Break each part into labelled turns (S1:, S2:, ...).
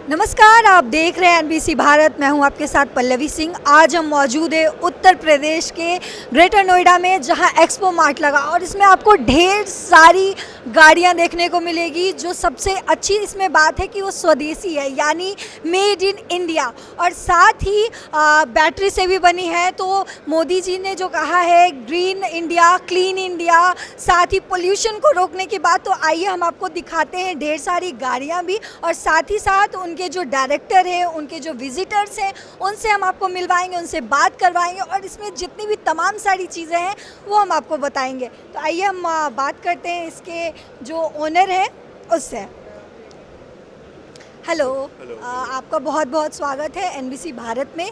S1: नमस्कार, आप देख रहे हैं एनबीसी भारत। मैं हूं आपके साथ पल्लवी सिंह। आज हम मौजूद है उत्तर प्रदेश के ग्रेटर नोएडा में, जहां एक्सपो मार्ट लगा और इसमें आपको ढेर सारी गाड़ियां देखने को मिलेगी। जो सबसे अच्छी इसमें बात है कि वो स्वदेशी है, यानी मेड इन इंडिया, और साथ ही बैटरी से भी बनी है। तो मोदी जी ने जो कहा है ग्रीन इंडिया, क्लीन इंडिया, साथ ही पोल्यूशन को रोकने की बात, तो आइए हम आपको दिखाते हैं ढेर सारी गाड़ियाँ भी, और साथ ही साथ उनके जो डायरेक्टर हैं, उनके जो विजिटर्स हैं, उनसे हम आपको मिलवाएंगे, उनसे बात करवाएंगे और इसमें जितनी भी तमाम सारी चीज़ें हैं वो हम आपको बताएंगे। तो आइए हम बात करते हैं इसके जो ओनर हैं उससे। हेलो। आपका बहुत बहुत स्वागत है एनबीसी भारत में।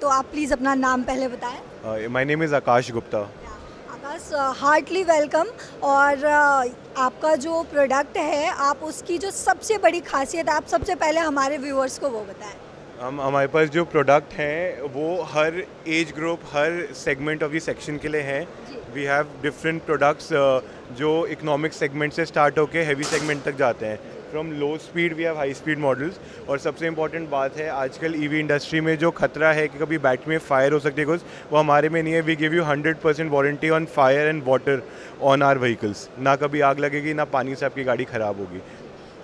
S1: तो आप प्लीज़ अपना नाम पहले बताएं।
S2: My name is Akash Gupta.
S1: Akash, heartily welcome. और आपका जो प्रोडक्ट है, आप उसकी जो सबसे बड़ी खासियत है, आप सबसे पहले हमारे व्यूअर्स को वो बताएं।
S2: हमारे पास जो प्रोडक्ट हैं वो हर एज ग्रुप, हर सेगमेंट ऑफ द सेक्शन के लिए हैं। वी हैव डिफरेंट प्रोडक्ट्स जो इकोनॉमिक सेगमेंट से स्टार्ट होकर हैवी सेगमेंट तक जाते हैं। From low speed we have high speed models. और सबसे इंपॉर्टेंट बात है, आजकल ईवी इंडस्ट्री में जो खतरा है कि कभी बैटरी में फायर हो सकती है कुछ, वो हमारे में नहीं है। We give you 100% warranty on fire and water on our vehicles. ना कभी आग लगेगी, ना पानी से आपकी गाड़ी ख़राब होगी।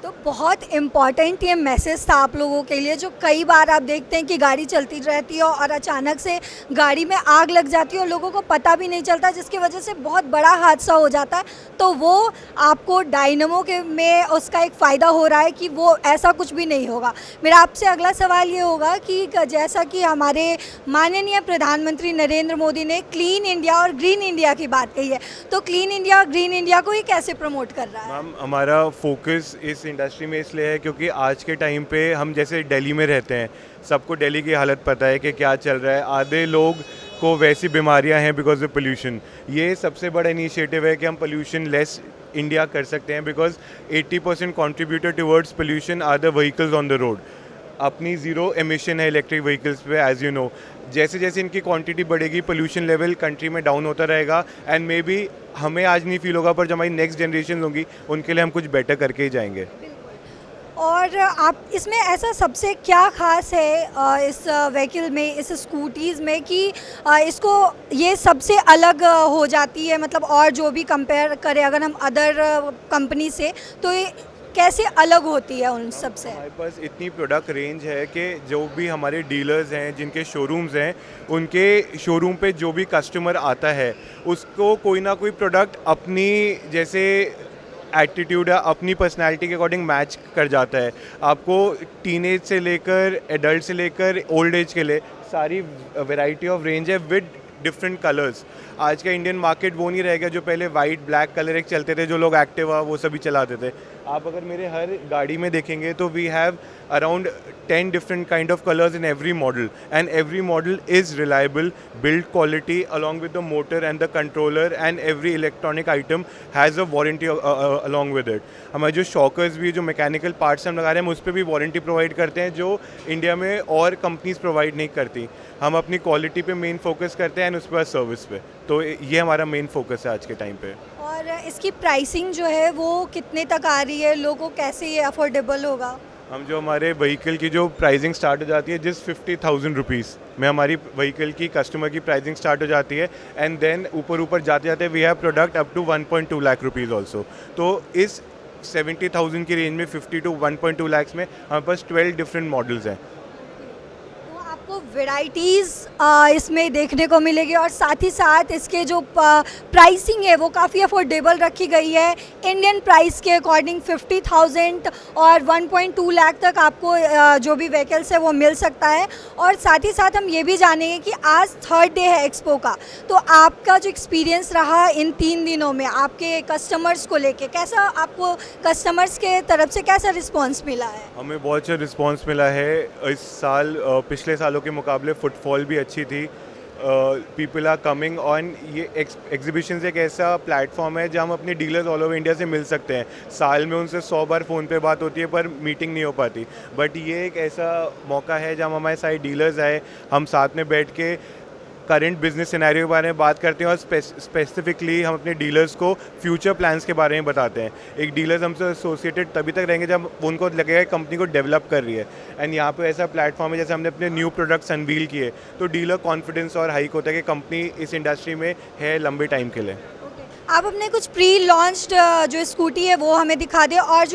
S1: तो बहुत इम्पॉर्टेंट ये मैसेज था आप लोगों के लिए, जो कई बार आप देखते हैं कि गाड़ी चलती रहती है और अचानक से गाड़ी में आग लग जाती है और लोगों को पता भी नहीं चलता, जिसकी वजह से बहुत बड़ा हादसा हो जाता है। तो वो आपको डायनमो के में उसका एक फ़ायदा हो रहा है कि वो ऐसा कुछ भी नहीं होगा। मेरा आपसे अगला सवाल ये होगा कि जैसा कि हमारे माननीय प्रधानमंत्री नरेंद्र मोदी ने क्लीन इंडिया और ग्रीन इंडिया की बात कही है, तो क्लीन इंडिया और ग्रीन इंडिया को ये कैसे प्रमोट कर रहा है?
S2: मैम, हमारा फोकस इस इंडस्ट्री में इसलिए है क्योंकि आज के टाइम पे हम जैसे दिल्ली में रहते हैं, सबको दिल्ली की हालत पता है कि क्या चल रहा है। आधे लोग को वैसी बीमारियां हैं बिकॉज ऑफ पोल्यूशन। ये सबसे बड़ा इनिशिएटिव है कि हम पोल्यूशन लेस इंडिया कर सकते हैं, because 80% contributor towards pollution are the vehicles on the road. अपनी ज़ीरो एमिशन है इलेक्ट्रिक व्हीकल्स पे, एज यू नो। जैसे जैसे इनकी क्वांटिटी बढ़ेगी, पोल्यूशन लेवल कंट्री में डाउन होता रहेगा। एंड मे बी हमें आज नहीं फील होगा, पर जब हमारी नेक्स्ट जनरेशन होंगी उनके लिए हम कुछ बेटर करके ही जाएंगे।
S1: और आप इसमें ऐसा सबसे क्या ख़ास है इस व्हीकल में, इस स्कूटीज़ में, कि इसको ये सबसे अलग हो जाती है, मतलब और जो भी कंपेयर करें अगर हम अदर कंपनी से, तो ये कैसे अलग होती है उन सब से?
S2: हमारे पास इतनी प्रोडक्ट रेंज है कि जो भी हमारे डीलर्स हैं, जिनके शोरूम्स हैं, उनके शोरूम पे जो भी कस्टमर आता है उसको कोई ना कोई प्रोडक्ट अपनी जैसे एटीट्यूड है, अपनी पर्सनैलिटी के अकॉर्डिंग मैच कर जाता है। आपको टीनेज से लेकर एडल्ट से लेकर ओल्ड एज के लिए सारी वैरायटी ऑफ रेंज है विद डिफरेंट कलर्स। आज का इंडियन मार्केट वो नहीं रहेगा जो पहले वाइट ब्लैक कलर एक चलते थे, जो लोग एक्टिवा वो सभी चलाते थे। आप अगर मेरे हर गाड़ी में देखेंगे तो we have around 10 different kind of colours in every model, and every model is reliable, build quality along with the motor and the controller, and every electronic item has a warranty along with it. हमारे जो shockers भी, जो mechanical parts हम लगा रहे हैं, हम उस पर भी वारंटी प्रोवाइड करते हैं, जो इंडिया में और कंपनीज प्रोवाइड नहीं करती। हम अपनी क्वालिटी पे मेन फोकस करते हैं एंड उस पर सर्विस पे। तो ये हमारा मेन फोकस है आज के टाइम पे।
S1: और इसकी प्राइसिंग जो है वो कितने तक आ रही है, लोगों को कैसे ये अफोर्डेबल होगा?
S2: हम जो हमारे व्हीकल की जो प्राइसिंग स्टार्ट हो जाती है जिस 50,000 रुपीज़ में हमारी व्हीकल की कस्टमर की प्राइसिंग स्टार्ट हो जाती है, एंड देन ऊपर ऊपर जाते जाते we have product up to 1.2 lakh rupees also. तो इस 70,000 की रेंज में 50 टू 1.2 लाख में हमारे पास 12 डिफरेंट मॉडल्स हैं।
S1: आपको वैरायटीज़ इसमें देखने को मिलेगी, और साथ ही साथ इसके जो प्राइसिंग है वो काफ़ी अफोर्डेबल रखी गई है। इंडियन प्राइस के अकॉर्डिंग 50,000 और 1.2 लाख तक आपको जो भी व्हीकल्स है वो मिल सकता है। और साथ ही साथ हम ये भी जानेंगे कि आज थर्ड डे है एक्सपो का, तो आपका जो एक्सपीरियंस रहा इन 3 दिनों में आपके कस्टमर्स को लेके, कैसा आपको कस्टमर्स के तरफ से कैसा रिस्पॉन्स मिला है?
S2: हमें बहुत अच्छा रिस्पॉन्स मिला है इस साल। पिछले सालों के मुकाबले फुटफॉल भी अच्छी थी। People are coming on. ये एग्जीबिशन एक ऐसा प्लेटफॉर्म है जहाँ हम अपने डीलर्स ऑल ओवर इंडिया से मिल सकते हैं। साल में उनसे 100 बार फ़ोन पे बात होती है पर मीटिंग नहीं हो पाती, बट ये एक ऐसा मौका है जहाँ हमारे सारे डीलर्स आए, हम साथ में बैठ के करंट बिजनेस सिनेरियो के बारे में बात करते हैं और स्पेसिफिकली हम अपने डीलर्स को फ्यूचर प्लान्स के बारे में बताते हैं। एक डीलर्स हमसे एसोसिएटेड तभी तक रहेंगे जब उनको लगेगा कंपनी को डेवलप कर रही है। एंड यहाँ पे ऐसा प्लेटफॉर्म है जैसे हमने अपने न्यू प्रोडक्ट्स अनवील किए तो डीलर कॉन्फिडेंस और हाइक होता है कि कंपनी इस इंडस्ट्री में है लंबे टाइम के लिए।
S1: आप अपने कुछ प्री लॉन्च्ड जो स्कूटी है वो हमें दिखा दें, और जो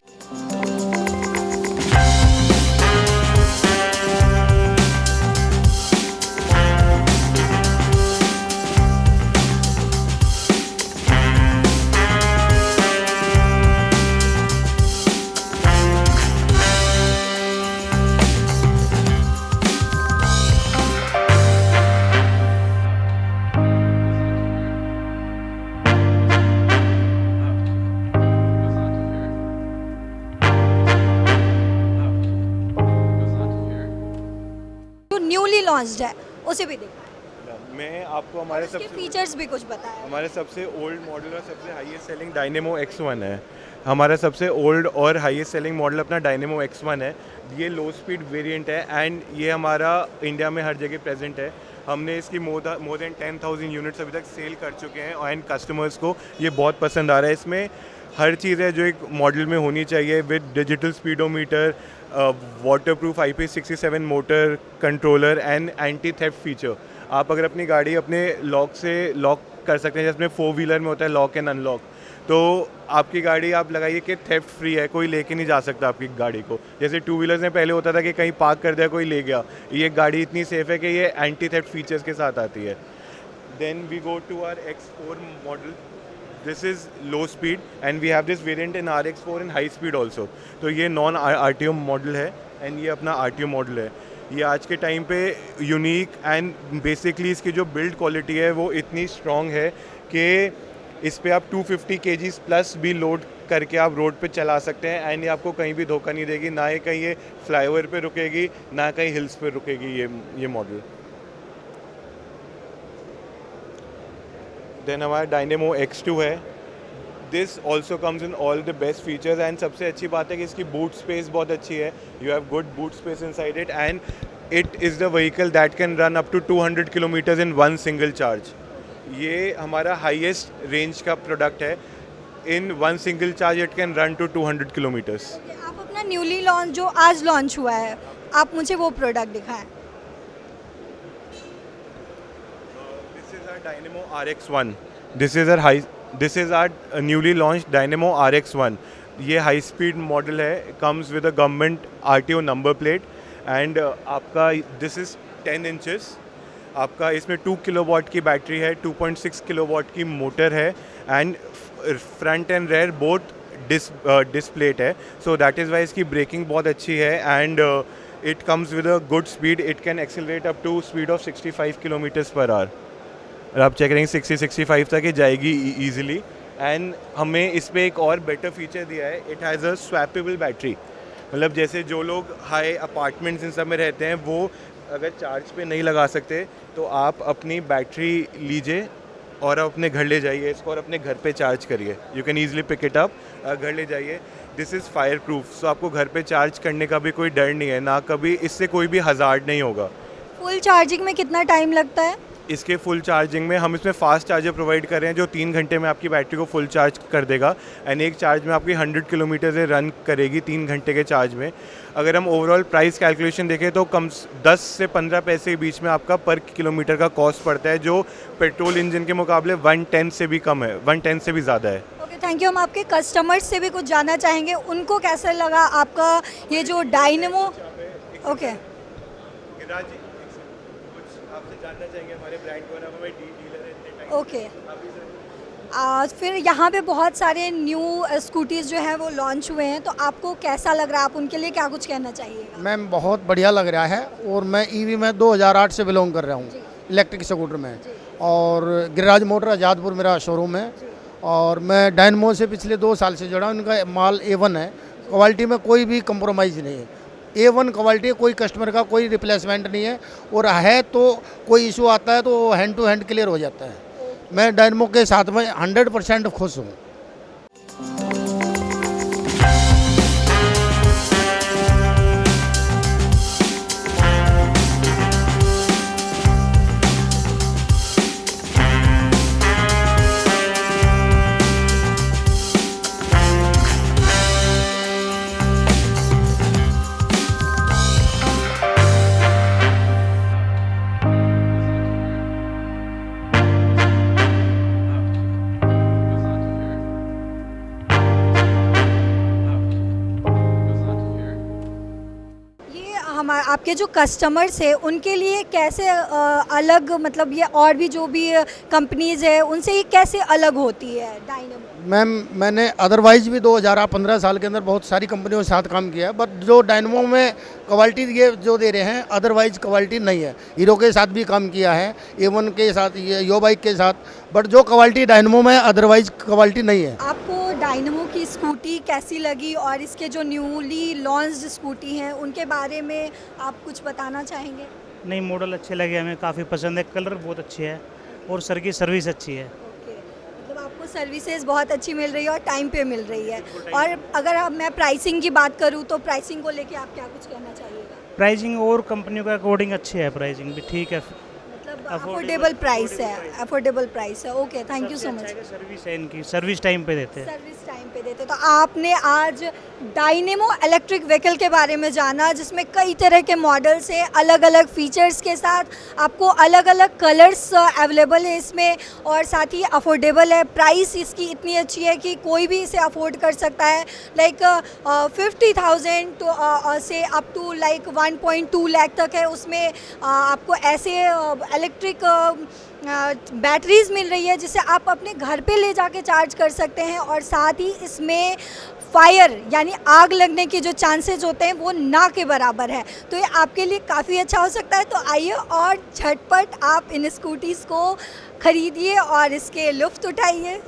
S1: न्यूली लॉन्च्ड है उसे भी देखा,
S2: मैं आपको हमारे
S1: उसके
S2: सबसे
S1: फीचर्स भी कुछ बताया।
S2: हमारे सबसे ओल्ड मॉडल और सबसे हाईएस्ट सेलिंग डायनेमो X1 है। हमारा सबसे ओल्ड और हाईएस्ट सेलिंग मॉडल अपना डायनेमो X1 है। ये लो स्पीड वेरिएंट है एंड ये हमारा इंडिया में हर जगह प्रेजेंट है। हमने इसकी मोर देन 10,000 यूनिट्स अभी तक सेल कर चुके हैं एंड कस्टमर्स को ये बहुत पसंद आ रहा है। इसमें हर चीज़ है जो एक मॉडल में होनी चाहिए, with digital speedometer, waterproof IP67 motor controller and anti theft feature. आप अगर अपनी गाड़ी अपने लॉक से लॉक कर सकते हैं, जैसे 4 व्हीलर में होता है लॉक एंड अनलॉक, तो आपकी गाड़ी आप लगाइए कि थेफ्ट फ्री है, कोई लेके नहीं जा सकता आपकी गाड़ी को। जैसे 2 व्हीलर्स में पहले होता था कि कहीं पार्क कर दिया कोई ले गया, ये गाड़ी इतनी सेफ है कि ये एंटी थेफ्ट फीचर्स के साथ आती है। Then we go to our X4 model. This is low speed and we have this variant in RX4 in high speed also. तो ये नॉन RTO मॉडल है एंड ये अपना RTO मॉडल है। ये आज के टाइम पे यूनिक एंड बेसिकली इसकी जो बिल्ड क्वालिटी है वो इतनी स्ट्रॉन्ग है कि इस पे आप 250 kgs प्लस भी लोड करके आप रोड पे चला सकते हैं एंड ये आपको कहीं भी धोखा नहीं देगी, ना ही कहीं ये फ्लाईओवर पे रुकेगी, ना कहीं हिल्स पे रुकेगी ये मॉडल। देन हमारा डायनेमो X2 है। This also comes in all the best features and सबसे अच्छी बात है कि इसकी बूट स्पेस बहुत अच्छी है। You have good boot space inside it and it is the vehicle that can run up to 200 kilometres in one single charge. ये हमारा हाईएस्ट रेंज का प्रोडक्ट है। In one single charge it can run to 200 kilometres.
S1: आप अपना newly launch जो आज launch हुआ है, आप मुझे वो प्रोडक्ट दिखाएं।
S2: This is our Dynamo RX1. This is our newly launched Dynamo RX1. ये हाई स्पीड मॉडल है, comes with a government RTO number plate and आपका दिस इज़ 10 इंचेस। आपका इसमें 2 किलोवाट की बैटरी है, 2.6 किलोवाट की मोटर है and front and rear both disc plate है। सो दैट इज़ वाई इसकी ब्रेकिंग बहुत अच्छी है and it comes with a good speed. It can accelerate up to speed of 65 kilometres per hour. और आप चेक करेंगे 60-65 तक ये जाएगी ईजिली। एंड हमें इस पर एक और बेटर फीचर दिया है, it has a swappable battery. मतलब जैसे जो लोग हाई अपार्टमेंट्स इन सब में रहते हैं वो अगर चार्ज पे नहीं लगा सकते तो आप अपनी बैटरी लीजिए और आप अपने घर ले जाइए इसको और अपने घर पे चार्ज करिए। You can easily pick it up, घर ले जाइए। This is fireproof, so आपको घर पे चार्ज करने का भी कोई डर नहीं है, ना कभी इससे कोई भी हज़ार्ड नहीं होगा।
S1: फुल चार्जिंग में कितना टाइम लगता है?
S2: इसके फुल चार्जिंग में हम इसमें फास्ट चार्जर प्रोवाइड कर रहे हैं जो 3 घंटे में आपकी बैटरी को फुल चार्ज कर देगा एंड एक चार्ज में आपकी 100 किलोमीटर से रन करेगी 3 घंटे के चार्ज में। अगर हम ओवरऑल प्राइस कैलकुलेशन देखें तो कम 10 से 15 पैसे के बीच में आपका पर किलोमीटर का कॉस्ट पड़ता है, जो पेट्रोल इंजन के मुकाबले 110 से भी कम है, 110 से भी ज़्यादा है।
S1: Okay, thank you. हम आपके कस्टमर्स से भी कुछ जानना चाहेंगे, उनको कैसा लगा आपका ये जो डायनेमो। ओके, आपसे जानना चाहेंगे हमारे ब्रांड को, हमें डीलर है इतने टाइम। ओके, फिर यहाँ पे बहुत सारे न्यू स्कूटीज़ जो हैं वो लॉन्च हुए हैं, तो आपको कैसा लग रहा है? आप उनके लिए क्या कुछ कहना चाहिएगा?
S3: मैम बहुत बढ़िया लग रहा है और मैं ईवी में 2008 से बिलोंग कर रहा हूँ, इलेक्ट्रिक स्कूटर में, और गिरिराज मोटर आज़ादपुर मेरा शोरूम है और मैं डायनेमो से पिछले 2 साल से जुड़ा हूँ। उनका माल A1 है, क्वालिटी में कोई भी कंप्रोमाइज़ नहीं है, A1 क्वालिटी है, कोई कस्टमर का कोई रिप्लेसमेंट नहीं है, और है तो कोई इशू आता है तो हैंड टू हैंड क्लियर हो जाता है। मैं डायनेमो के साथ में 100% खुश हूँ।
S1: हम आपके जो कस्टमर्स हैं उनके लिए कैसे अलग, मतलब ये और भी जो भी कंपनीज है उनसे ये कैसे अलग होती है डायनेमो?
S3: मैम मैंने अदरवाइज भी 2015 साल के अंदर बहुत सारी कंपनियों के साथ काम किया है, बट जो डायनेमो में क्वालिटी ये जो दे रहे हैं अदरवाइज क्वालिटी नहीं है। हीरो के साथ भी काम किया है, A1 के साथ, ये यो बाइक के साथ, बट जो क्वालिटी डायनेमो में अदरवाइज क्वालिटी नहीं है।
S1: आपको डायनेमो की स्कूटी कैसी लगी और इसके जो न्यूली लॉन्च्ड स्कूटी हैं उनके बारे में आप कुछ बताना चाहेंगे?
S4: नई मॉडल अच्छे लगे, हमें काफ़ी पसंद है, कलर बहुत अच्छे है और सर की सर्विस अच्छी है।
S1: ओके, मतलब आपको सर्विसेज बहुत अच्छी मिल रही है और टाइम पे मिल रही है। और अगर मैं प्राइसिंग की बात करूँ तो प्राइसिंग को लेके आप क्या कुछ कहना चाहिएगा?
S4: प्राइसिंग और कंपनियों के अकॉर्डिंग अच्छी है, प्राइसिंग भी ठीक है,
S1: मतलब अफोर्डेबल प्राइस है, अफोर्डेबल प्राइस है। Okay, thank you so much.
S4: Service है इनकी, सर्विस टाइम पे देते हैं।
S1: सर्विस टाइम पे देते। तो आपने आज डायनेमो इलेक्ट्रिक व्हीकल के बारे में जाना, जिसमें कई तरह के मॉडल्स हैं अलग अलग फीचर्स के साथ, आपको अलग अलग कलर्स अवेलेबल है इसमें, और साथ ही अफोर्डेबल है। प्राइस इसकी इतनी अच्छी है कि कोई भी इसे अफोर्ड कर सकता है। लाइक 50,000 से अप टू लाइक 1.2 लाख तक है। उसमें आपको ऐसे इलेक्ट्रिक बैटरीज मिल रही है जिसे आप अपने घर पे ले जाके चार्ज कर सकते हैं, और साथ ही इसमें फायर यानी आग लगने के जो चांसेस होते हैं वो ना के बराबर है। तो ये आपके लिए काफ़ी अच्छा हो सकता है। तो आइए और झटपट आप इन स्कूटीज़ को खरीदिए और इसके लुफ्त उठाइए।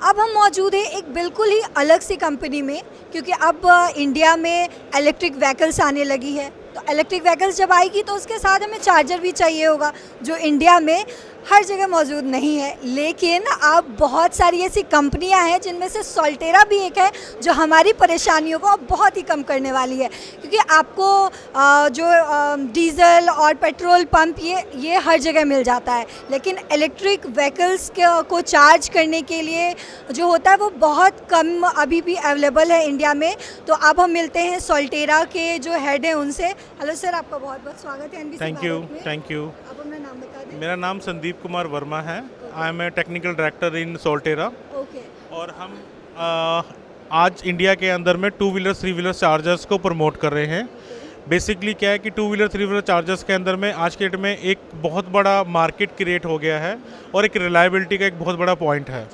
S1: अब हम मौजूद हैं एक बिल्कुल ही अलग सी कंपनी में, क्योंकि अब इंडिया में इलेक्ट्रिक व्हीकल्स आने लगी है। तो इलेक्ट्रिक व्हीकल्स जब आएगी तो उसके साथ हमें चार्जर भी चाहिए होगा, जो इंडिया में हर जगह मौजूद नहीं है। लेकिन अब बहुत सारी ऐसी कंपनियां हैं जिनमें से सोल्टेरा भी एक है, जो हमारी परेशानियों को अब बहुत ही कम करने वाली है। क्योंकि आपको जो डीजल और पेट्रोल पंप ये हर जगह मिल जाता है, लेकिन इलेक्ट्रिक व्हीकल्स को चार्ज करने के लिए जो होता है वो बहुत कम अभी भी अवेलेबल है इंडिया में। तो अब हम मिलते हैं सोल्टेरा के जो हेड हैं उनसे। हेलो सर, आपका बहुत बहुत स्वागत है एनबीसी
S5: थैंक यू।
S1: आप अपना नाम बता दें।
S5: मेरा नाम संदीप कुमार वर्मा है। I am a technical director in Soltera.
S1: Okay,
S5: और हम आज इंडिया के अंदर में 2 व्हीलर 3 व्हीलर चार्जर्स को प्रमोट कर रहे हैं। बेसिकली क्या है कि 2 व्हीलर 3 व्हीलर चार्जर्स के अंदर में आज के डेट में एक बहुत बड़ा मार्केट क्रिएट हो गया है, और एक रिलायबिलिटी का एक बहुत बड़ा पॉइंट है।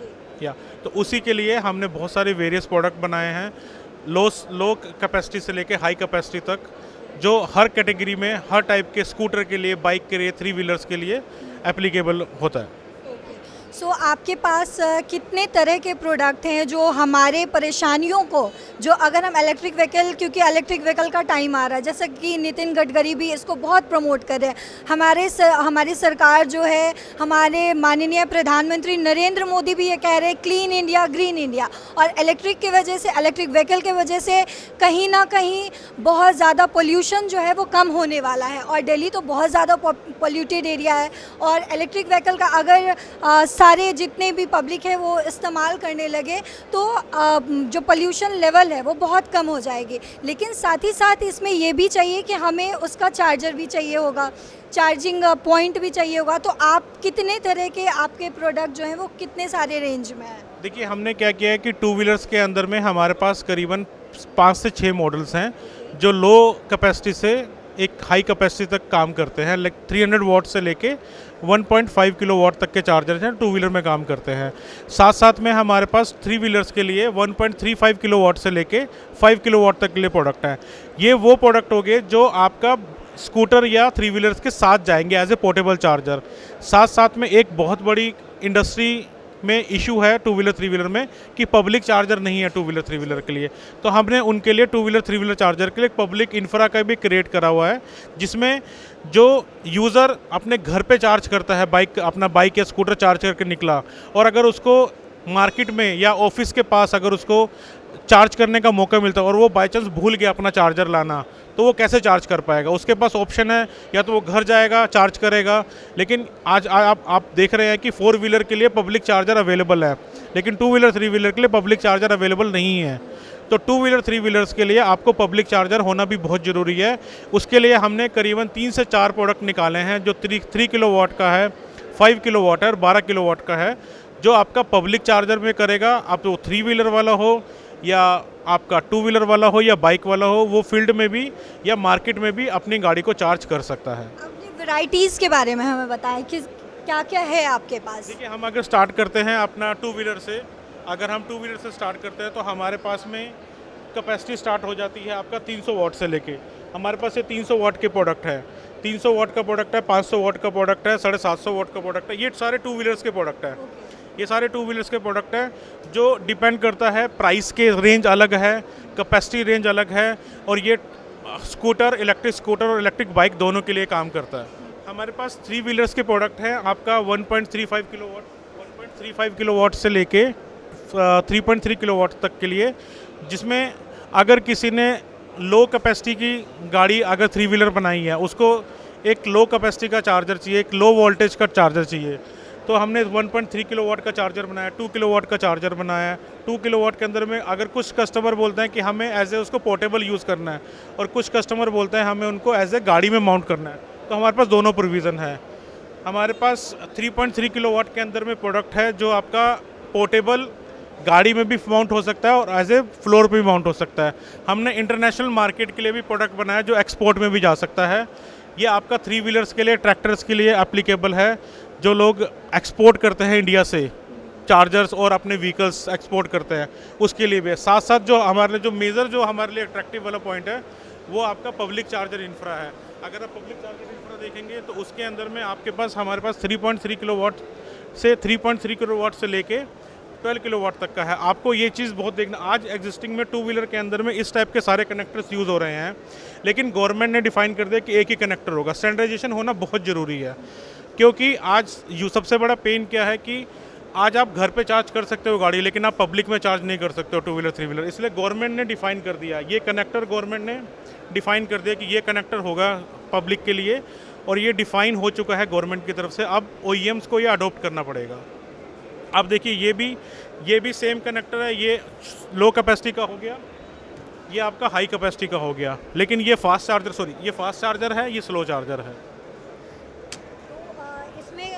S5: या तो उसी के लिए हमने बहुत सारे वेरियस प्रोडक्ट बनाए हैं, लो कैपेसिटी से लेके हाई कैपेसिटी तक, जो हर कैटेगरी में, हर टाइप के स्कूटर के लिए, बाइक के लिए, 3 व्हीलर्स के लिए एप्लीकेबल होता है।
S1: सो आपके पास कितने तरह के प्रोडक्ट हैं जो हमारे परेशानियों को, जो अगर हम इलेक्ट्रिक व्हीकल, क्योंकि इलेक्ट्रिक व्हीकल का टाइम आ रहा है, जैसे कि नितिन गडकरी भी इसको बहुत प्रमोट कर रहे हैं, हमारी सरकार जो है, हमारे माननीय प्रधानमंत्री नरेंद्र मोदी भी ये कह रहे हैं क्लीन इंडिया ग्रीन इंडिया। और इलेक्ट्रिक की वजह से, इलेक्ट्रिक व्हीकल की वजह से कहीं ना कहीं बहुत ज़्यादा पोल्यूशन जो है वो कम होने वाला है, और दिल्ली तो बहुत ज़्यादा पोल्यूटेड एरिया है। और इलेक्ट्रिक व्हीकल का अगर सारे जितने भी पब्लिक है वो इस्तेमाल करने लगे तो जो पोल्यूशन लेवल है वो बहुत कम हो जाएगी। लेकिन साथ ही साथ इसमें ये भी चाहिए कि हमें उसका चार्जर भी चाहिए होगा, चार्जिंग पॉइंट भी चाहिए होगा। तो आप कितने तरह के आपके प्रोडक्ट जो हैं वो कितने सारे रेंज में हैं?
S5: देखिए, हमने क्या किया है कि 2 व्हीलर्स के अंदर में हमारे पास करीबन 5 से 6 मॉडल्स हैं, जो लो कैपेसिटी से एक हाई कैपेसिटी तक काम करते हैं। 300 वाट से लेके 1.5 किलो वाट तक के चार्जर हैं, 2 व्हीलर में काम करते हैं। साथ साथ में हमारे पास 3 व्हीलर्स के लिए 1.35 किलो वाट से लेके 5 किलो वाट तक के लिए प्रोडक्ट हैं। ये वो प्रोडक्ट हो गए जो आपका स्कूटर या 3 व्हीलर्स के साथ जाएंगे एज ए पोर्टेबल चार्जर। साथ साथ में एक बहुत बड़ी इंडस्ट्री में इशू है 2 व्हीलर 3 व्हीलर में कि पब्लिक चार्जर नहीं है 2 व्हीलर 3 व्हीलर के लिए। तो हमने उनके लिए 2 व्हीलर 3 व्हीलर चार्जर के लिए पब्लिक इंफ्रा का भी क्रिएट करा हुआ है, जिसमें जो यूज़र अपने घर पे चार्ज करता है, अपना बाइक या स्कूटर चार्ज करके निकला, और अगर उसको मार्केट में या ऑफिस के पास अगर उसको चार्ज करने का मौका मिलता है और वो बाई चांस भूल गया अपना चार्जर लाना, तो वो कैसे चार्ज कर पाएगा? उसके पास ऑप्शन है या तो वो घर जाएगा चार्ज करेगा, लेकिन आज आप देख रहे हैं कि 4 व्हीलर के लिए पब्लिक चार्जर अवेलेबल है, लेकिन 2 व्हीलर 3 व्हीलर के लिए पब्लिक चार्जर अवेलेबल नहीं है। तो 2 व्हीलर 3 व्हीलर्स के लिए आपको पब्लिक चार्जर होना भी बहुत ज़रूरी है। उसके लिए हमने करीबन 3 से 4 प्रोडक्ट निकाले हैं, जो 3 किलोवाट का है, 5 किलोवाट है और 12 किलोवाट का है, जो आपका पब्लिक चार्जर में करेगा। आप तो 3 व्हीलर वाला हो या आपका 2 व्हीलर वाला हो या बाइक वाला हो, वो फील्ड में भी या मार्केट में भी अपनी गाड़ी को चार्ज कर सकता है।
S1: अपनी वैरायटीज़ के बारे में हमें बताएं कि क्या क्या है आपके पास।
S5: देखिए, हम अगर स्टार्ट करते हैं अपना 2 व्हीलर से, अगर हम 2 व्हीलर से स्टार्ट करते हैं तो हमारे पास में कैपेसिटी स्टार्ट हो जाती है आपका 300 वाट से लेके। हमारे पास ये 300 वाट के प्रोडक्ट है, 300 वाट का प्रोडक्ट है, 500 वाट का प्रोडक्ट है, 750 वाट का प्रोडक्ट है। ये सारे 2 व्हीलर्स के प्रोडक्ट है। ये सारे 2 व्हीलर्स के प्रोडक्ट है, जो डिपेंड करता है, प्राइस के रेंज अलग है, कैपेसिटी रेंज अलग है, और ये स्कूटर, इलेक्ट्रिक स्कूटर और इलेक्ट्रिक बाइक दोनों के लिए काम करता है। हमारे पास 3 व्हीलर्स के प्रोडक्ट हैं आपका 1.35 किलोवाट से लेके 3.3 किलोवाट तक के लिए, जिसमें अगर किसी ने लो कैपेसिटी की गाड़ी अगर 3 व्हीलर बनाई है, उसको एक लो कैपेसिटी का चार्जर चाहिए, एक लो वोल्टेज का चार्जर चाहिए, तो हमने 1.3 किलोवाट का चार्जर बनाया, 2 किलोवाट का चार्जर बनाया है। 2 किलोवाट के अंदर में अगर कुछ कस्टमर बोलते हैं कि हमें एज ए उसको पोर्टेबल यूज़ करना है, और कुछ कस्टमर बोलते हैं हमें उनको एज ए गाड़ी में माउंट करना है, तो हमारे पास दोनों प्रोविज़न है। हमारे पास 3.3 किलोवाट के अंदर में प्रोडक्ट है, जो आपका पोर्टेबल गाड़ी में भी माउंट हो सकता है और एज ए फ्लोर पे भी माउंट हो सकता है। हमने इंटरनेशनल मार्केट के लिए भी प्रोडक्ट बनाया, जो एक्सपोर्ट में भी जा सकता है। ये आपका 3 व्हीलर्स के लिए, ट्रैक्टर्स के लिए एप्लीकेबल है, जो लोग एक्सपोर्ट करते हैं इंडिया से चार्जर्स और अपने व्हीकल्स एक्सपोर्ट करते हैं, उसके लिए भी। साथ साथ जो हमारे जो हमारे लिए अट्रैक्टिव वाला पॉइंट है, वो आपका पब्लिक चार्जर इंफ्रा है। अगर आप पब्लिक चार्जर इंफ्रा देखेंगे तो उसके अंदर में आपके पास हमारे पास 3.3 किलोवाट से लेके 12 किलोवाट तक का है। आपको ये चीज़ बहुत देखना, आज एग्जिस्टिंग में 2 व्हीलर के अंदर में इस टाइप के सारे कनेक्टर्स यूज़ हो रहे हैं, लेकिन गवर्नमेंट ने डिफाइन कर दिया कि एक ही कनेक्टर होगा। स्टैंडर्डाइजेशन होना बहुत ज़रूरी है, क्योंकि आज सबसे बड़ा पेन क्या है कि आज आप घर पे चार्ज कर सकते हो गाड़ी, लेकिन आप पब्लिक में चार्ज नहीं कर सकते हो 2 व्हीलर 3 व्हीलर। इसलिए गवर्नमेंट ने डिफाइन कर दिया, ये कनेक्टर गवर्नमेंट ने डिफाइन कर दिया कि ये कनेक्टर होगा पब्लिक के लिए, और ये डिफाइन हो चुका है गवर्नमेंट की तरफ से। अब OEMs को ये अडोप्ट करना पड़ेगा। अब देखिए, ये भी सेम कनेक्टर है, ये लो कैपेसिटी का हो गया, ये आपका हाई कैपेसिटी का हो गया, लेकिन ये फास्ट चार्जर है, ये स्लो चार्जर है।
S1: इसमें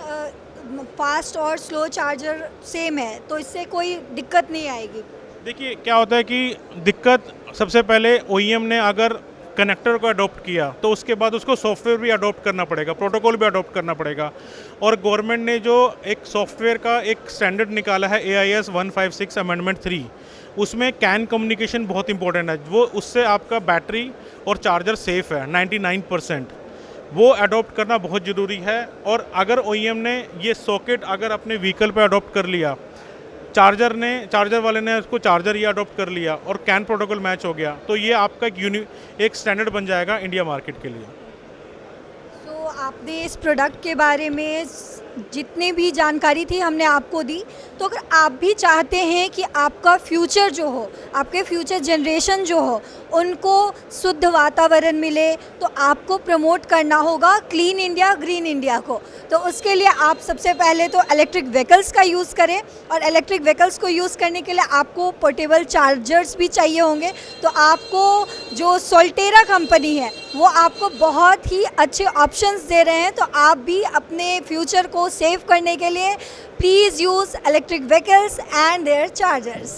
S1: फास्ट और स्लो चार्जर सेम है, तो इससे कोई दिक्कत नहीं आएगी।
S5: देखिए, क्या होता है कि दिक्कत सबसे पहले OEM ने अगर कनेक्टर को अडॉप्ट किया, तो उसके बाद उसको सॉफ्टवेयर भी अडॉप्ट करना पड़ेगा, प्रोटोकॉल भी अडॉप्ट करना पड़ेगा। और गवर्नमेंट ने जो एक सॉफ्टवेयर का एक स्टैंडर्ड निकाला है, AIS 156 अमेंडमेंट 3, उसमें कैन कम्युनिकेशन बहुत इंपॉर्टेंट है। वो उससे आपका बैटरी और चार्जर सेफ़ है 99%, वो अडॉप्ट करना बहुत ज़रूरी है। और अगर OEM ने ये सॉकेट अगर अपने व्हीकल पे अडॉप्ट कर लिया, चार्जर वाले ने उसको चार्जर ये अडॉप्ट कर लिया और कैन प्रोटोकॉल मैच हो गया, तो ये आपका एक स्टैंडर्ड बन जाएगा इंडिया मार्केट के लिए।
S1: तो आपने इस प्रोडक्ट के बारे में जितनी भी जानकारी थी हमने आपको दी, तो अगर आप भी चाहते हैं कि आपका फ्यूचर जो हो, आपके फ्यूचर जनरेशन जो हो, उनको शुद्ध वातावरण मिले, तो आपको प्रमोट करना होगा क्लीन इंडिया, ग्रीन इंडिया को। तो उसके लिए आप सबसे पहले तो इलेक्ट्रिक व्हीकल्स का यूज़ करें, और इलेक्ट्रिक व्हीकल्स को यूज़ करने के लिए आपको पोर्टेबल चार्जर्स भी चाहिए होंगे। तो आपको जो सोल्टेरा कंपनी है, वो आपको बहुत ही अच्छे ऑप्शंस दे रहे हैं। तो आप भी अपने फ्यूचर को सेव करने के लिए please use electric vehicles and their chargers.